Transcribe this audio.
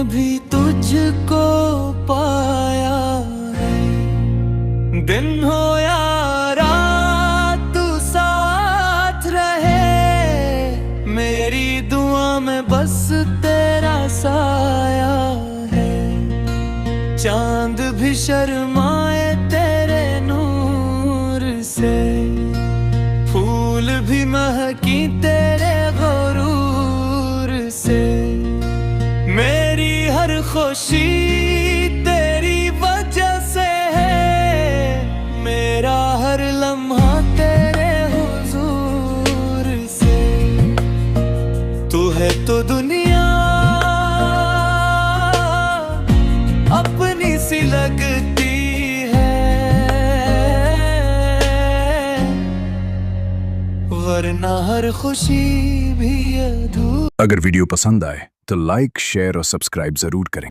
भी तुझको पाया है। दिन हो या रात तू साथ रहे, मेरी दुआ में बस तेरा साया है। चांद भी शर्माए तेरे नूर से, फूल भी महकी तेरे गुरूर से। मेरी हर खुशी तेरी वजह से है, मेरा हर लम्हा तेरे हुजूर से। तू है तो दुनिया अपनी सी लगती वरना हर खुशी भी अधूरी। अगर वीडियो पसंद आए तो लाइक, शेयर और सब्सक्राइब जरूर करें।